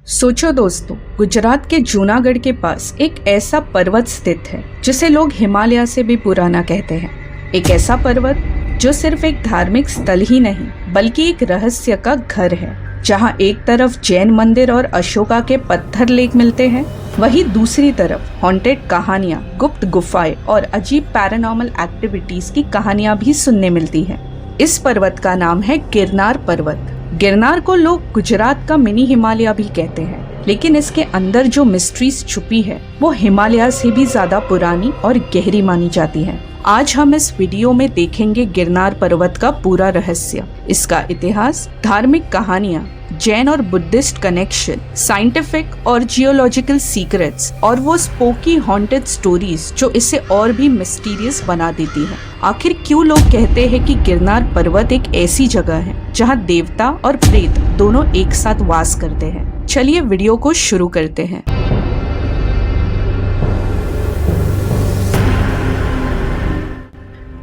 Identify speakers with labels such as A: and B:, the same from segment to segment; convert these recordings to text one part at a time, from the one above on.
A: सोचो दोस्तों, गुजरात के जूनागढ़ के पास एक ऐसा पर्वत स्थित है जिसे लोग हिमालय से भी पुराना कहते हैं। एक ऐसा पर्वत जो सिर्फ एक धार्मिक स्थल ही नहीं बल्कि एक रहस्य का घर है, जहां एक तरफ जैन मंदिर और अशोका के पत्थर लेक मिलते हैं, वहीं दूसरी तरफ हॉन्टेड कहानियां, गुप्त गुफाएं और अजीब पैरानॉर्मल एक्टिविटीज की कहानियां भी सुनने मिलती हैं। इस पर्वत का नाम है गिरनार पर्वत। गिरनार को लोग गुजरात का मिनी हिमालय भी कहते हैं, लेकिन इसके अंदर जो मिस्ट्रीज छुपी है वो हिमालय से भी ज्यादा पुरानी और गहरी मानी जाती है। आज हम इस वीडियो में देखेंगे गिरनार पर्वत का पूरा रहस्य, इसका इतिहास, धार्मिक कहानियां, जैन और बुद्धिस्ट कनेक्शन, साइंटिफिक और जियोलॉजिकल सीक्रेट्स और वो स्पोकी हॉन्टेड स्टोरीज जो इसे और भी मिस्टीरियस बना देती है। आखिर क्यों लोग कहते हैं कि गिरनार पर्वत एक ऐसी जगह है जहां देवता और प्रेत दोनों एक साथ वास करते हैं। चलिए वीडियो को शुरू करते हैं।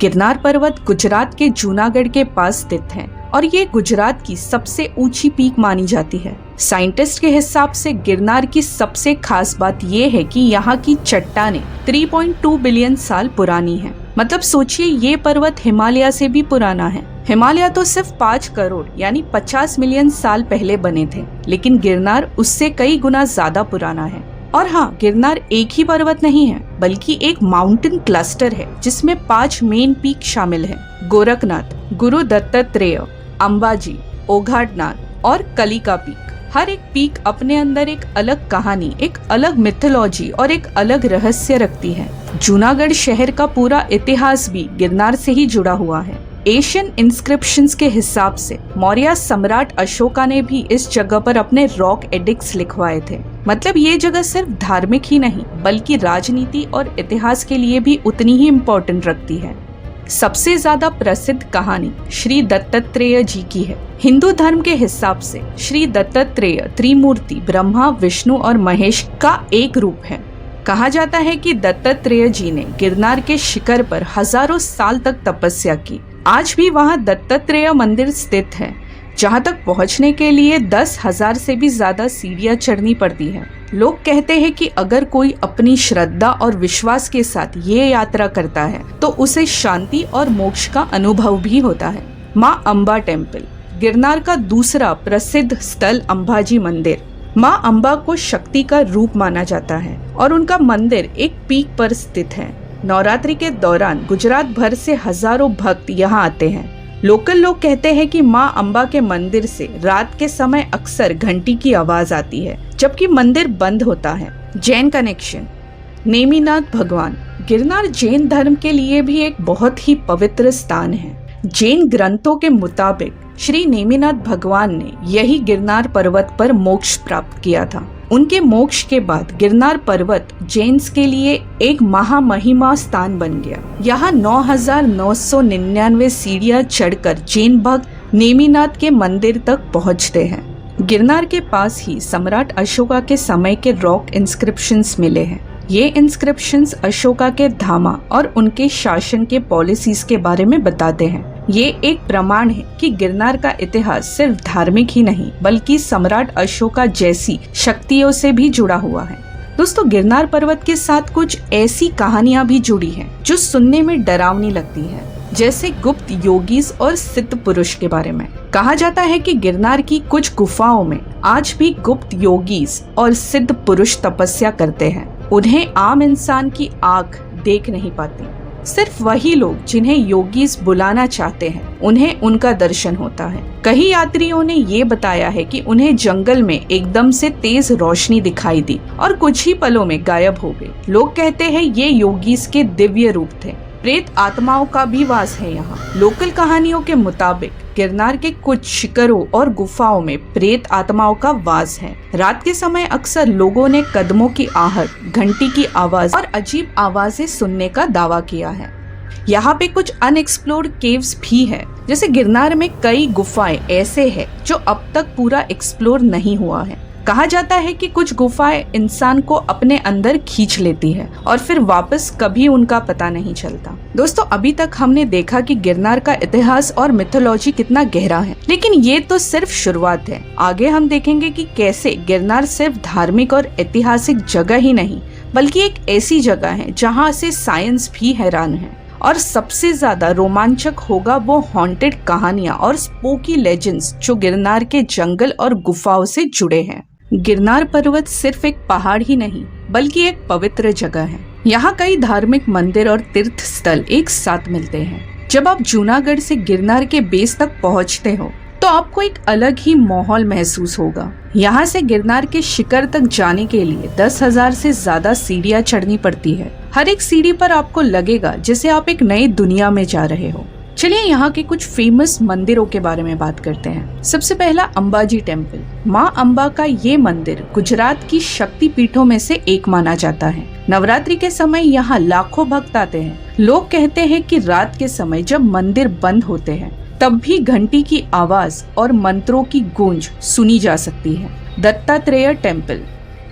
A: गिरनार पर्वत गुजरात के जूनागढ़ के पास स्थित है और ये गुजरात की सबसे ऊंची पीक मानी जाती है। साइंटिस्ट के हिसाब से गिरनार की सबसे खास बात ये है कि यहाँ की चट्टानें 3.2 बिलियन साल पुरानी हैं। मतलब सोचिए, ये पर्वत हिमालय से भी पुराना है। हिमालय तो सिर्फ 5 करोड़ यानी 50 मिलियन साल पहले बने थे, लेकिन गिरनार उससे कई गुना ज्यादा पुराना है। और हाँ, गिरनार एक ही पर्वत नहीं है बल्कि एक माउंटेन क्लस्टर है जिसमें 5 मेन पीक शामिल हैं: गोरखनाथ, गुरु दत्तात्रेय, अंबाजी, ओघाटनाथ और कलिका पीक। हर एक पीक अपने अंदर एक अलग कहानी, एक अलग मिथोलॉजी और एक अलग रहस्य रखती है। जूनागढ़ शहर का पूरा इतिहास भी गिरनार से ही जुड़ा हुआ है। एशियन इंस्क्रिप्शंस के हिसाब से मौर्य सम्राट अशोका ने भी इस जगह पर अपने रॉक एडिक्ट्स लिखवाए थे। मतलब ये जगह सिर्फ धार्मिक ही नहीं बल्कि राजनीति और इतिहास के लिए भी उतनी ही इम्पोर्टेंट रखती है। सबसे ज्यादा प्रसिद्ध कहानी श्री दत्तात्रेय जी की है। हिंदू धर्म के हिसाब से श्री दत्तात्रेय त्रिमूर्ति ब्रह्मा, विष्णु और महेश का एक रूप है। कहा जाता है कि दत्तात्रेय जी ने गिरनार के शिखर पर हजारों साल तक तपस्या की। आज भी वहां दत्तात्रेय मंदिर स्थित है, जहां तक पहुंचने के लिए 10,000 से भी ज्यादा सीढ़ियां चढ़नी पड़ती है। लोग कहते हैं कि अगर कोई अपनी श्रद्धा और विश्वास के साथ ये यात्रा करता है तो उसे शांति और मोक्ष का अनुभव भी होता है। माँ अम्बा टेम्पल, गिरनार का दूसरा प्रसिद्ध स्थल अंबाजी मंदिर। माँ अम्बा को शक्ति का रूप माना जाता है और उनका मंदिर एक पीक पर स्थित है। नवरात्रि के दौरान गुजरात भर से हजारों भक्त यहाँ आते हैं। लोकल लोग कहते हैं कि माँ अम्बा के मंदिर से रात के समय अक्सर घंटी की आवाज आती है जबकि मंदिर बंद होता है। जैन कनेक्शन, नेमिनाथ भगवान। गिरनार जैन धर्म के लिए भी एक बहुत ही पवित्र स्थान है। जैन ग्रंथों के मुताबिक श्री नेमिनाथ भगवान ने यही गिरनार पर्वत पर मोक्ष प्राप्त किया था। उनके मोक्ष के बाद गिरनार पर्वत जैन्स के लिए एक महामहिमा स्थान बन गया। यहाँ 9,999 सीढ़ियां चढ़कर जैन भक्त नेमिनाथ के मंदिर तक पहुँचते हैं। गिरनार के पास ही सम्राट अशोका के समय के रॉक इंस्क्रिप्शंस मिले हैं। ये इंस्क्रिप्शंस अशोका के धामा और उनके शासन के पॉलिसीज के बारे में बताते हैं। ये एक प्रमाण है कि गिरनार का इतिहास सिर्फ धार्मिक ही नहीं बल्कि सम्राट अशोका जैसी शक्तियों से भी जुड़ा हुआ है। दोस्तों, गिरनार पर्वत के साथ कुछ ऐसी कहानियां भी जुड़ी हैं जो सुनने में डरावनी लगती है, जैसे गुप्त योगीज और सिद्ध पुरुष के बारे में। कहा जाता है कि गिरनार की कुछ गुफाओं में आज भी गुप्त योगीज और सिद्ध पुरुष तपस्या करते हैं। उन्हें आम इंसान की आंख देख नहीं पाती, सिर्फ वही लोग जिन्हें योगीज बुलाना चाहते हैं उन्हें उनका दर्शन होता है। कई यात्रियों ने ये बताया है कि उन्हें जंगल में एकदम से तेज रोशनी दिखाई दी और कुछ ही पलों में गायब हो गई। लोग कहते हैं ये योगीज के दिव्य रूप थे। प्रेत आत्माओं का भी वास है यहाँ। लोकल कहानियों के मुताबिक गिरनार के कुछ शिखरों और गुफाओं में प्रेत आत्माओं का वास है। रात के समय अक्सर लोगों ने कदमों की आहट, घंटी की आवाज और अजीब आवाजें सुनने का दावा किया है। यहाँ पे कुछ अनएक्सप्लोर्ड केव्स भी है। जैसे गिरनार में कई गुफाएं ऐसे हैं जो अब तक पूरा एक्सप्लोर नहीं हुआ है। कहा जाता है कि कुछ गुफाएं इंसान को अपने अंदर खींच लेती है और फिर वापस कभी उनका पता नहीं चलता। दोस्तों, अभी तक हमने देखा कि गिरनार का इतिहास और मिथोलॉजी कितना गहरा है, लेकिन ये तो सिर्फ शुरुआत है। आगे हम देखेंगे कि कैसे गिरनार सिर्फ धार्मिक और ऐतिहासिक जगह ही नहीं, बल्कि एक ऐसी जगह है जहाँ से साइंस भी हैरान है। और सबसे ज्यादा रोमांचक होगा वो हॉन्टेड कहानियां और स्पूकी लेजेंड्स जो गिरनार के जंगल और गुफाओं से जुड़े हैं। गिरनार पर्वत सिर्फ एक पहाड़ ही नहीं, बल्कि एक पवित्र जगह है। यहाँ कई धार्मिक मंदिर और तीर्थ स्थल एक साथ मिलते हैं। जब आप जूनागढ़ से गिरनार के बेस तक पहुँचते हो तो आपको एक अलग ही माहौल महसूस होगा। यहाँ से गिरनार के शिखर तक जाने के लिए 10,000 से ज्यादा सीढ़ियाँ चढ़नी पड़ती है। हर एक सीढ़ी पर आपको लगेगा जैसे आप एक नई दुनिया में जा रहे हो। चलिए यहाँ के कुछ फेमस मंदिरों के बारे में बात करते हैं। सबसे पहला अंबाजी टेम्पल। माँ अम्बा का ये मंदिर गुजरात की शक्ति पीठों में से एक माना जाता है। नवरात्रि के समय यहाँ लाखों भक्त आते हैं। लोग कहते हैं कि रात के समय जब मंदिर बंद होते हैं तब भी घंटी की आवाज और मंत्रों की गूंज सुनी जा सकती है। दत्तात्रेय टेम्पल।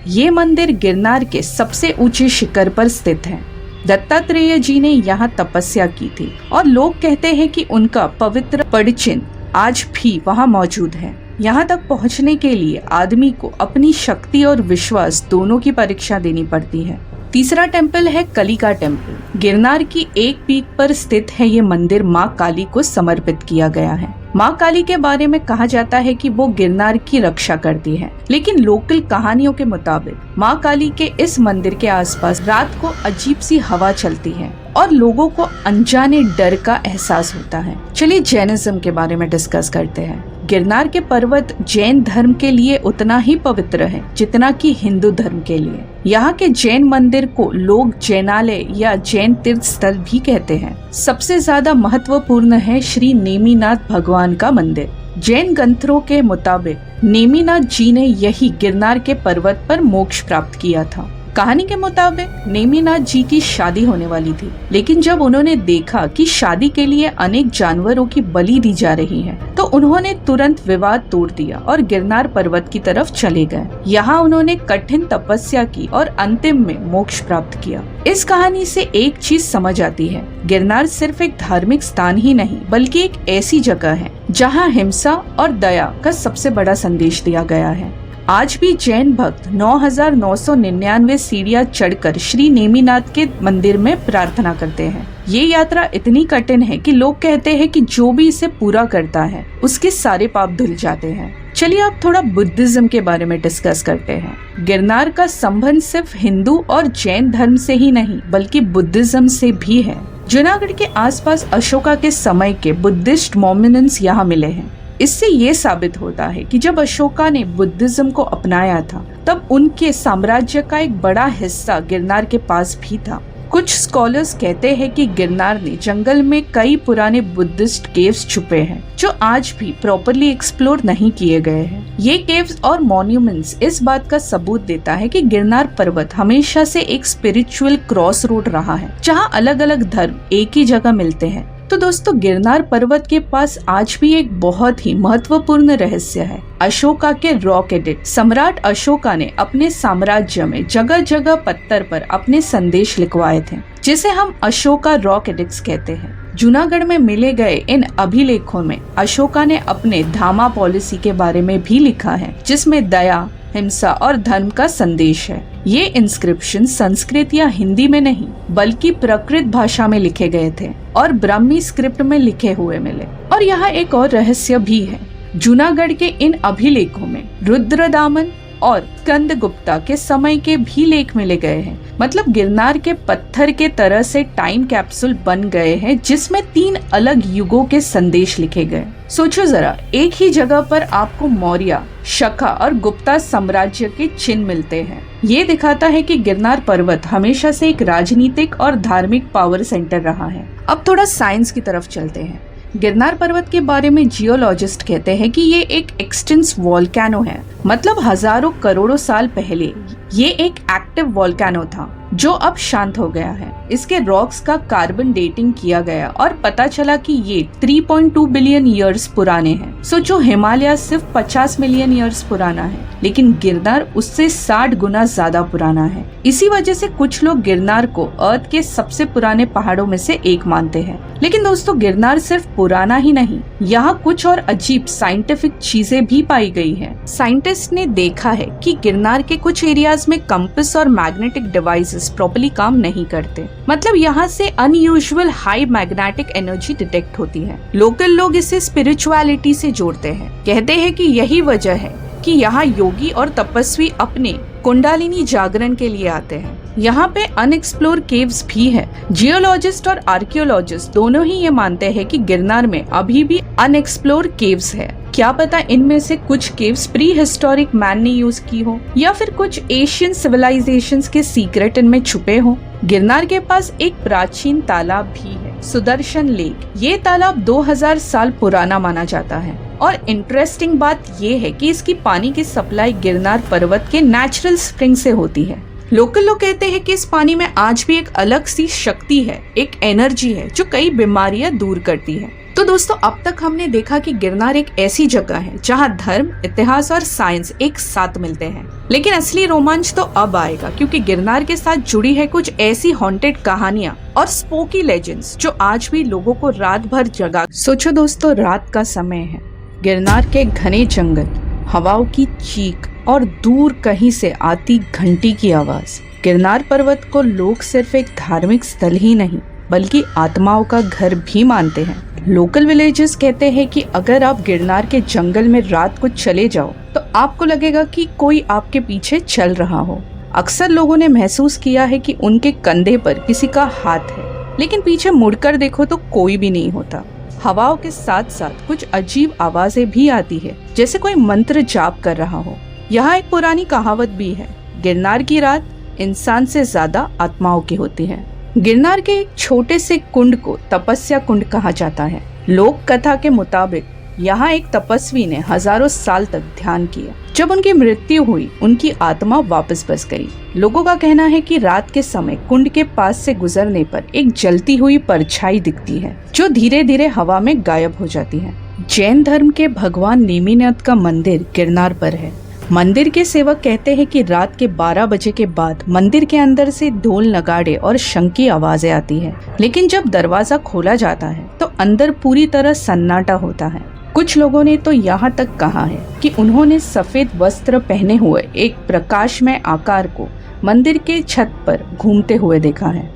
A: ये मंदिर गिरनार के सबसे ऊंचे शिखर पर स्थित है। दत्तात्रेय जी ने यहाँ तपस्या की थी और लोग कहते हैं कि उनका पवित्र पदचिन्ह आज भी वहाँ मौजूद है। यहाँ तक पहुँचने के लिए आदमी को अपनी शक्ति और विश्वास दोनों की परीक्षा देनी पड़ती है। तीसरा टेम्पल है कलिका टेम्पल। गिरनार की एक पीक पर स्थित है ये मंदिर माँ काली को समर्पित किया गया है। माँ काली के बारे में कहा जाता है कि वो गिरनार की रक्षा करती है, लेकिन लोकल कहानियों के मुताबिक माँ काली के इस मंदिर के आसपास रात को अजीब सी हवा चलती है और लोगों को अनजाने डर का एहसास होता है। चलिए जैनिज्म के बारे में डिस्कस करते हैं। गिरनार के पर्वत जैन धर्म के लिए उतना ही पवित्र है जितना कि हिंदू धर्म के लिए। यहाँ के जैन मंदिर को लोग जैनालय या जैन तीर्थ स्थल भी कहते हैं। सबसे ज्यादा महत्वपूर्ण है श्री नेमिनाथ भगवान का मंदिर। जैन ग्रंथों के मुताबिक नेमिनाथ जी ने यही गिरनार के पर्वत पर मोक्ष प्राप्त किया था। कहानी के मुताबिक नेमिनाथ जी की शादी होने वाली थी, लेकिन जब उन्होंने देखा कि शादी के लिए अनेक जानवरों की बलि दी जा रही है, तो उन्होंने तुरंत विवाद तोड़ दिया और गिरनार पर्वत की तरफ चले गए। यहाँ उन्होंने कठिन तपस्या की और अंतिम में मोक्ष प्राप्त किया। इस कहानी से एक चीज समझ आती है, गिरनार सिर्फ एक धार्मिक स्थान ही नहीं, बल्कि एक ऐसी जगह है जहाँ हिंसा और दया का सबसे बड़ा संदेश दिया गया है। आज भी जैन भक्त 9,999 सीढ़ियां चढ़कर श्री नेमिनाथ के मंदिर में प्रार्थना करते हैं। ये यात्रा इतनी कठिन है कि लोग कहते हैं कि जो भी इसे पूरा करता है उसके सारे पाप धुल जाते हैं। चलिए अब थोड़ा बुद्धिज्म के बारे में डिस्कस करते हैं। गिरनार का संबंध सिर्फ हिंदू और जैन धर्म से ही नहीं, बल्कि बुद्धिज्म से भी है। जूनागढ़ के आसपास अशोका के समय के बुद्धिस्ट मॉन्यूमेंट्स यहाँ मिले हैं। इससे ये साबित होता है कि जब अशोका ने बुद्धिज्म को अपनाया था, तब उनके साम्राज्य का एक बड़ा हिस्सा गिरनार के पास भी था। कुछ स्कॉलर्स कहते हैं कि गिरनार ने जंगल में कई पुराने बुद्धिस्ट केव्स छुपे हैं, जो आज भी प्रॉपरली एक्सप्लोर नहीं किए गए हैं। ये केव्स और मॉन्यूमेंट्स इस बात का सबूत देता है कि गिरनार पर्वत हमेशा से एक स्पिरिचुअल क्रॉस रोड रहा है, जहाँ अलग अलग धर्म एक ही जगह मिलते हैं। तो दोस्तों, गिरनार पर्वत के पास आज भी एक बहुत ही महत्वपूर्ण रहस्य है, अशोका के रॉक एडिक्ट। सम्राट अशोका ने अपने साम्राज्य में जगह जगह पत्थर पर अपने संदेश लिखवाए थे, जिसे हम अशोका रॉक एडिक्ट्स कहते हैं। जूनागढ़ में मिले गए इन अभिलेखों में अशोका ने अपने धामा पॉलिसी के बारे में भी लिखा है, जिसमें दया, हिंसा और धर्म का संदेश है। ये इंस्क्रिप्शन संस्कृत या हिंदी में नहीं, बल्कि प्राकृत भाषा में लिखे गए थे और ब्राह्मी स्क्रिप्ट में लिखे हुए मिले। और यहाँ एक और रहस्य भी है, जूनागढ़ के इन अभिलेखों में रुद्रदामन और स्कंदगुप्ता के समय के भी लेख मिले गए हैं। मतलब गिरनार के पत्थर के तरह से टाइम कैप्सूल बन गए हैं, जिसमें 3 अलग युगों के संदेश लिखे गए। सोचो जरा, एक ही जगह पर आपको मौर्य, शका और गुप्ता साम्राज्य के चिन्ह मिलते हैं। ये दिखाता है कि गिरनार पर्वत हमेशा से एक राजनीतिक और धार्मिक पावर सेंटर रहा है। अब थोड़ा साइंस की तरफ चलते हैं। गिरनार पर्वत के बारे में जियोलॉजिस्ट कहते हैं कि ये एक एक्सटेंस वोल्केनो है। मतलब हजारों करोड़ों साल पहले ये एक एक्टिव वोल्केनो था, जो अब शांत हो गया है। इसके रॉक्स का कार्बन डेटिंग किया गया और पता चला कि ये 3.2 बिलियन ईयर्स पुराने हैं। सोचो, हिमालय सिर्फ 50 मिलियन ईयर्स पुराना है, लेकिन गिरनार उससे 60 गुना ज्यादा पुराना है। इसी वजह से कुछ लोग गिरनार को अर्थ के सबसे पुराने पहाड़ों में से एक मानते हैं। लेकिन दोस्तों, गिरनार सिर्फ पुराना ही नहीं, यहाँ कुछ और अजीब साइंटिफिक चीजें भी पाई गई है। साइंटिस्ट ने देखा है कि गिरनार के कुछ एरियाज में कंपास और मैग्नेटिक डिवाइसेस प्रॉपर्ली काम नहीं करते। मतलब यहाँ से unusual high magnetic energy detect होती है। लोकल लोग इसे स्पिरिचुअलिटी से जोड़ते हैं। कहते हैं कि यही वजह है कि यहाँ योगी और तपस्वी अपने कुंडलिनी जागरण के लिए आते हैं। यहाँ पे अनएक्सप्लोर केव्स भी है। जियोलॉजिस्ट और आर्कियोलॉजिस्ट दोनों ही ये मानते हैं कि गिरनार में अभी भी अनएक्सप्लोर केव्स है। क्या पता इनमें से कुछ केव्स प्री हिस्टोरिक मैन ने यूज की हो, या फिर कुछ एशियन सिविलाइजेशंस के सीक्रेट इनमें छुपे हो। गिरनार के पास एक प्राचीन तालाब भी है, सुदर्शन लेक। ये तालाब 2000 साल पुराना माना जाता है और इंटरेस्टिंग बात ये है कि इसकी पानी की सप्लाई गिरनार पर्वत के नेचुरल स्प्रिंग से होती है। लोकल लोग कहते हैं कि इस पानी में आज भी एक अलग सी शक्ति है, एक एनर्जी है जो कई बीमारियां दूर करती है। तो दोस्तों, अब तक हमने देखा कि गिरनार एक ऐसी जगह है जहां धर्म, इतिहास और साइंस एक साथ मिलते हैं। लेकिन असली रोमांच तो अब आएगा, क्योंकि गिरनार के साथ जुड़ी है कुछ ऐसी हॉन्टेड कहानियां और स्पोकी लेजेंड्स जो आज भी लोगों को रात भर जगा। सोचो दोस्तों, रात का समय है, गिरनार के घने जंगल, हवाओं की चीख और दूर कहीं से आती घंटी की आवाज। गिरनार पर्वत को लोग सिर्फ एक धार्मिक स्थल ही नहीं बल्कि आत्माओं का घर भी मानते हैं। लोकल विलेजर्स कहते हैं कि अगर आप गिरनार के जंगल में रात को चले जाओ तो आपको लगेगा कि कोई आपके पीछे चल रहा हो। अक्सर लोगों ने महसूस किया है कि उनके कंधे पर किसी का हाथ है, लेकिन पीछे मुड़कर देखो तो कोई भी नहीं होता। हवाओं के साथ साथ कुछ अजीब आवाजें भी आती है, जैसे कोई मंत्र जाप कर रहा हो। यहाँ एक पुरानी कहावत भी है, गिरनार की रात इंसान से ज्यादा आत्माओं की होती है। गिरनार के एक छोटे से कुंड को तपस्या कुंड कहा जाता है। लोक कथा के मुताबिक यहाँ एक तपस्वी ने हजारों साल तक ध्यान किया। जब उनकी मृत्यु हुई, उनकी आत्मा वापस बस गई। लोगों का कहना है कि रात के समय कुंड के पास से गुजरने पर एक जलती हुई परछाई दिखती है, जो धीरे धीरे हवा में गायब हो जाती है। जैन धर्म के भगवान नेमिनाथ का मंदिर गिरनार पर है। मंदिर के सेवक कहते हैं कि रात के 12 बजे के बाद मंदिर के अंदर से ढोल, नगाड़े और शंख की आवाजें आती है, लेकिन जब दरवाजा खोला जाता है तो अंदर पूरी तरह सन्नाटा होता है। कुछ लोगों ने तो यहाँ तक कहा है कि उन्होंने सफेद वस्त्र पहने हुए एक प्रकाशमय आकार को मंदिर के छत पर घूमते हुए देखा है।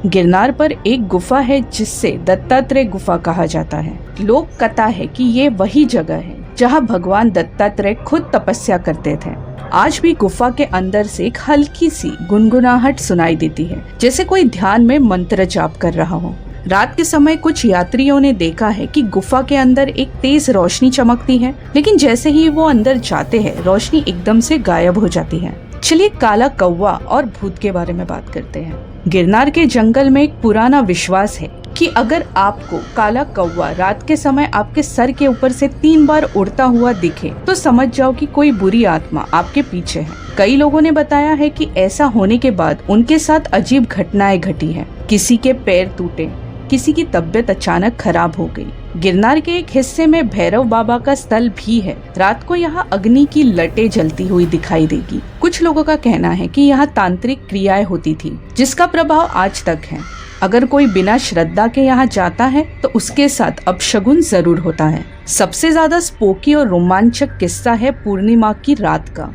A: गिरनार पर एक गुफा है जिससे दत्तात्रेय गुफा कहा जाता है। लोक कथा है कि ये वही जगह है जहाँ भगवान दत्तात्रेय खुद तपस्या करते थे। आज भी गुफा के अंदर से एक हल्की सी गुनगुनाहट सुनाई देती है, जैसे कोई ध्यान में मंत्र जाप कर रहा हो। रात के समय कुछ यात्रियों ने देखा है कि गुफा के अंदर एक तेज रोशनी चमकती है, लेकिन जैसे ही वो अंदर जाते हैं, रोशनी एकदम से गायब हो जाती है। चलिए काला कौवा और भूत के बारे में बात करते हैं। गिरनार के जंगल में एक पुराना विश्वास है कि अगर आपको काला कौवा रात के समय आपके सर के ऊपर से 3 बार उड़ता हुआ दिखे तो समझ जाओ कि कोई बुरी आत्मा आपके पीछे है। कई लोगों ने बताया है कि ऐसा होने के बाद उनके साथ अजीब घटनाएं घटी है। किसी के पैर टूटे, किसी की तबीयत अचानक खराब हो गई। गिरनार के एक हिस्से में भैरव बाबा का स्थल भी है। रात को यहाँ अग्नि की लटें जलती हुई दिखाई देगी। कुछ लोगों का कहना है कि यहाँ तांत्रिक क्रियाएं होती थी, जिसका प्रभाव आज तक है। अगर कोई बिना श्रद्धा के यहाँ जाता है तो उसके साथ अपशगुन जरूर होता है। सबसे ज्यादा स्पोकी और रोमांचक किस्सा है पूर्णिमा की रात का।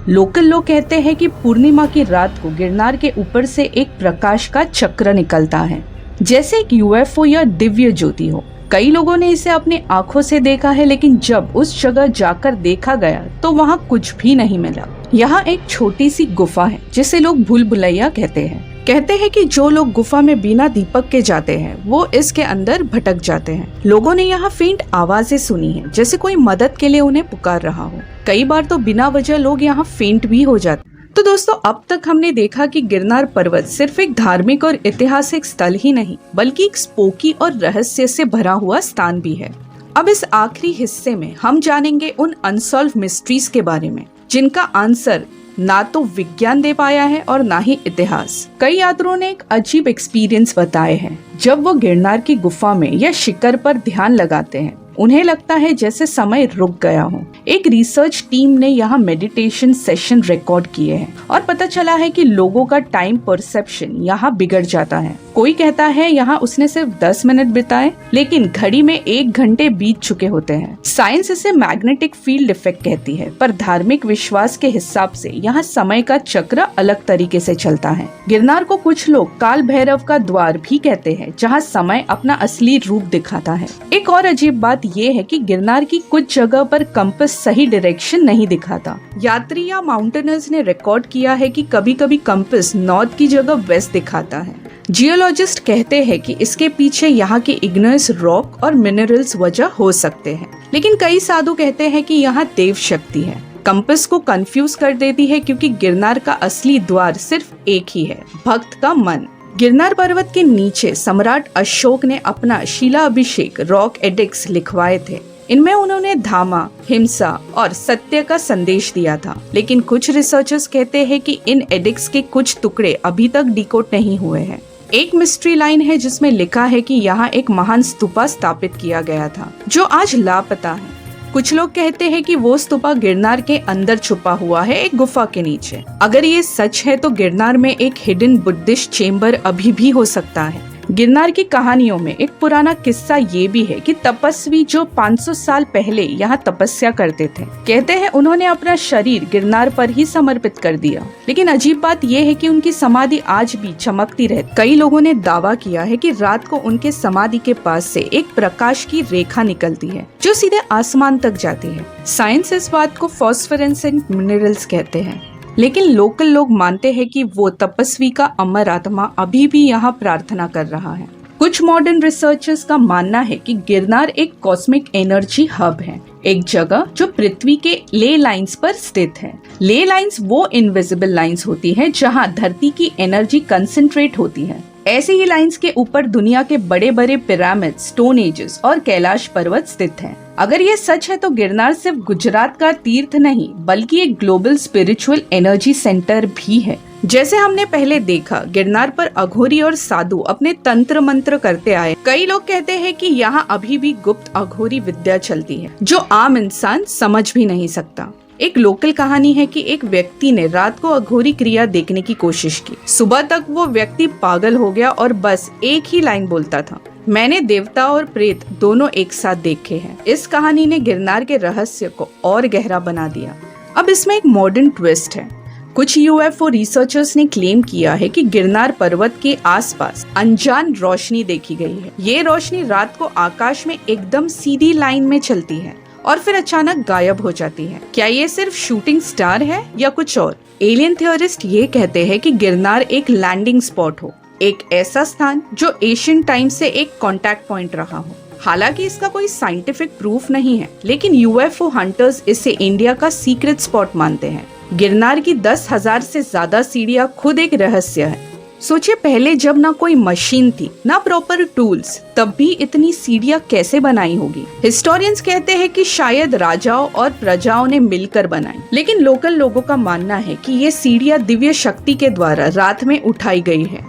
A: लोकल लोग कहते हैं कि पूर्णिमा की रात को गिरनार के ऊपर से एक प्रकाश का चक्र निकलता है, जैसे एक यूएफओ या दिव्य ज्योति हो। कई लोगों ने इसे अपनी आंखों से देखा है, लेकिन जब उस जगह जाकर देखा गया तो वहाँ कुछ भी नहीं मिला। यहाँ एक छोटी सी गुफा है जिसे लोग भूल भुलैया कहते हैं। कहते हैं कि जो लोग गुफा में बिना दीपक के जाते हैं वो इसके अंदर भटक जाते हैं। लोगों ने यहाँ फेंट आवाजें सुनी है, जैसे कोई मदद के लिए उन्हें पुकार रहा हो। कई बार तो बिना वजह लोग यहाँ फेंट भी हो जाते। तो दोस्तों, अब तक हमने देखा कि गिरनार पर्वत सिर्फ एक धार्मिक और ऐतिहासिक स्थल ही नहीं, बल्कि एक स्पोकी और रहस्य से भरा हुआ स्थान भी है। अब इस आखिरी हिस्से में हम जानेंगे उन अनसॉल्व मिस्ट्रीज के बारे में जिनका आंसर ना तो विज्ञान दे पाया है और ना ही इतिहास। कई यात्रियों ने एक अजीब एक्सपीरियंस बताए हैं। जब वो गिरनार की गुफा में या शिखर पर ध्यान लगाते हैं, उन्हें लगता है जैसे समय रुक गया हो। एक रिसर्च टीम ने यहाँ मेडिटेशन सेशन रिकॉर्ड किए हैं और पता चला है कि लोगों का टाइम परसेप्शन यहाँ बिगड़ जाता है। कोई कहता है यहाँ उसने सिर्फ 10 मिनट बिताए, लेकिन घड़ी में 1 घंटे बीत चुके होते हैं। साइंस इसे मैग्नेटिक फील्ड इफेक्ट कहती है, पर धार्मिक विश्वास के हिसाब से यहाँ समय का चक्र अलग तरीके से चलता है। गिरनार को कुछ लोग काल भैरव का द्वार भी कहते हैं, जहाँ समय अपना असली रूप दिखाता है। एक और अजीब बात ये है कि गिरनार की कुछ जगह पर कंपास सही डायरेक्शन नहीं दिखाता। यात्री या माउंटेनर्स ने रिकॉर्ड किया है कि कभी कभी कंपास नॉर्थ की जगह वेस्ट दिखाता है। जियोलॉजिस्ट कहते हैं कि इसके पीछे यहाँ के इग्नियस रॉक और मिनरल्स वजह हो सकते हैं, लेकिन कई साधु कहते हैं कि यहाँ देव शक्ति है। कंपास को कंफ्यूज कर देती है क्योंकि गिरनार का असली द्वार सिर्फ एक ही है, भक्त का मन। गिरनार पर्वत के नीचे सम्राट अशोक ने अपना शिलाभिषेक रॉक एडिक्ट्स लिखवाए थे। इनमें उन्होंने धामा, हिंसा और सत्य का संदेश दिया था, लेकिन कुछ रिसर्चर्स कहते हैं कि इन एडिक्ट्स के कुछ टुकड़े अभी तक डिकोड नहीं हुए हैं। एक मिस्ट्री लाइन है जिसमें लिखा है कि यहाँ एक महान स्तूपा स्थापित किया गया था, जो आज लापता है। कुछ लोग कहते हैं कि वो स्तूपा गिरनार के अंदर छुपा हुआ है, एक गुफा के नीचे। अगर ये सच है तो गिरनार में एक हिडन बुद्धिस्ट चेम्बर अभी भी हो सकता है। गिरनार की कहानियों में एक पुराना किस्सा ये भी है कि तपस्वी जो 500 साल पहले यहाँ तपस्या करते थे, कहते हैं उन्होंने अपना शरीर गिरनार पर ही समर्पित कर दिया। लेकिन अजीब बात यह है कि उनकी समाधि आज भी चमकती रहती। कई लोगों ने दावा किया है कि रात को उनके समाधि के पास से एक प्रकाश की रेखा निकलती है जो सीधे आसमान तक जाती है। साइंस इस बात को फॉस्फोरेसेंट मिनरल्स कहते हैं, लेकिन लोकल लोग मानते हैं कि वो तपस्वी का अमर आत्मा अभी भी यहाँ प्रार्थना कर रहा है। कुछ मॉडर्न रिसर्चर्स का मानना है कि गिरनार एक कॉस्मिक एनर्जी हब है, एक जगह जो पृथ्वी के ले लाइंस पर स्थित है। ले लाइंस वो इनविजिबल लाइंस होती है जहाँ धरती की एनर्जी कंसंट्रेट होती है। ऐसे ही लाइंस के ऊपर दुनिया के बड़े बड़े पिरामिड, स्टोन एजेस और कैलाश पर्वत स्थित हैं। अगर ये सच है तो गिरनार सिर्फ गुजरात का तीर्थ नहीं बल्कि एक ग्लोबल स्पिरिचुअल एनर्जी सेंटर भी है। जैसे हमने पहले देखा, गिरनार पर अघोरी और साधु अपने तंत्र मंत्र करते आए। कई लोग कहते हैं कि यहाँ अभी भी गुप्त अघोरी विद्या चलती है जो आम इंसान समझ भी नहीं सकता। एक लोकल कहानी है कि एक व्यक्ति ने रात को अघोरी क्रिया देखने की कोशिश की। सुबह तक वो व्यक्ति पागल हो गया और बस एक ही लाइन बोलता था, मैंने देवता और प्रेत दोनों एक साथ देखे हैं। इस कहानी ने गिरनार के रहस्य को और गहरा बना दिया। अब इसमें एक मॉडर्न ट्विस्ट है। कुछ यूएफओ रिसर्चर्स ने क्लेम किया है कि गिरनार पर्वत के आसपास अनजान रोशनी देखी गई है। ये रोशनी रात को आकाश में एकदम सीधी लाइन में चलती है और फिर अचानक गायब हो जाती है। क्या ये सिर्फ शूटिंग स्टार है या कुछ और? एलियन थियोरिस्ट ये कहते हैं कि गिरनार एक लैंडिंग स्पॉट हो, एक ऐसा स्थान जो एशियन टाइम से एक कांटेक्ट पॉइंट रहा हो। हालांकि इसका कोई साइंटिफिक प्रूफ नहीं है, लेकिन यूएफओ हंटर्स इसे इंडिया का सीक्रेट स्पॉट मानते हैं। गिरनार की 10,000 से ज्यादा सीढ़ियां खुद एक रहस्य है। सोचिए, पहले जब ना कोई मशीन थी ना प्रॉपर टूल्स, तब भी इतनी सीढ़ियां कैसे बनाई होगी? हिस्टोरियंस कहते हैं कि शायद राजाओं और प्रजाओं ने मिलकर बनाई, लेकिन लोकल लोगों का मानना है कि ये सीढ़ियां दिव्य शक्ति के द्वारा रात में उठाई गई है।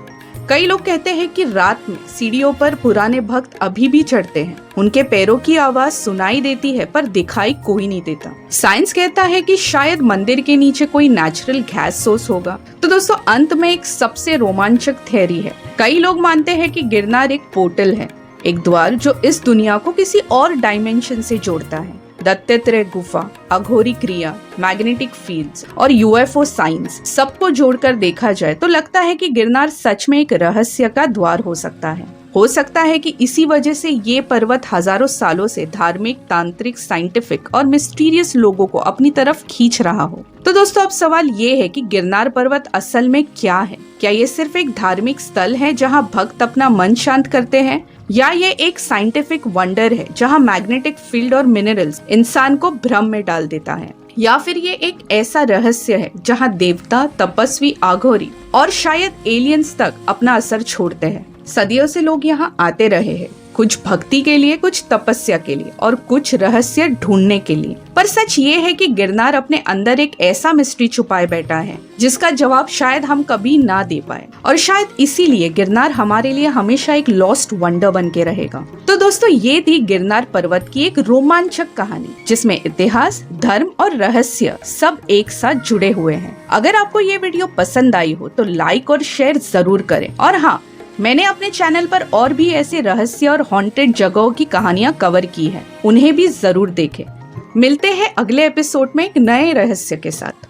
A: कई लोग कहते हैं कि रात में सीढ़ियों पर पुराने भक्त अभी भी चढ़ते हैं। उनके पैरों की आवाज सुनाई देती है पर दिखाई कोई नहीं देता। साइंस कहता है कि शायद मंदिर के नीचे कोई नेचुरल गैस सोर्स होगा। तो दोस्तों, अंत में एक सबसे रोमांचक थ्योरी है। कई लोग मानते हैं कि गिरनार एक पोर्टल है, एक द्वार जो इस दुनिया को किसी और डायमेंशन से जोड़ता है। दत्तात्रेय गुफा, अघोरी क्रिया, मैग्नेटिक फील्ड्स और यूएफओ साइंस सबको जोड़कर देखा जाए तो लगता है कि गिरनार सच में एक रहस्य का द्वार हो सकता है। हो सकता है कि इसी वजह से ये पर्वत हजारों सालों से धार्मिक, तांत्रिक, साइंटिफिक और मिस्टीरियस लोगों को अपनी तरफ खींच रहा हो। तो दोस्तों, अब सवाल ये है कि गिरनार पर्वत असल में क्या है? क्या ये सिर्फ एक धार्मिक स्थल है जहाँ भक्त अपना मन शांत करते हैं, या ये एक साइंटिफिक वंडर है जहाँ मैग्नेटिक फील्ड और मिनरल्स इंसान को भ्रम में डाल देता है, या फिर ये एक ऐसा रहस्य है जहाँ देवता, तपस्वी, अघोरी और शायद एलियंस तक अपना असर छोड़ते हैं? सदियों से लोग यहाँ आते रहे हैं, कुछ भक्ति के लिए, कुछ तपस्या के लिए और कुछ रहस्य ढूंढने के लिए। पर सच ये है कि गिरनार अपने अंदर एक ऐसा मिस्ट्री छुपाए बैठा है जिसका जवाब शायद हम कभी ना दे पाए, और शायद इसीलिए गिरनार हमारे लिए हमेशा एक लॉस्ट वंडर बन के रहेगा। तो दोस्तों, ये थी गिरनार पर्वत की एक रोमांचक कहानी जिसमें इतिहास, धर्म और रहस्य सब एक साथ जुड़े हुए हैं। अगर आपको ये वीडियो पसंद आई हो तो लाइक और शेयर जरूर करें। और हाँ, मैंने अपने चैनल पर और भी ऐसे रहस्य और हॉन्टेड जगहों की कहानियां कवर की है, उन्हें भी जरूर देखें। मिलते हैं अगले एपिसोड में एक नए रहस्य के साथ।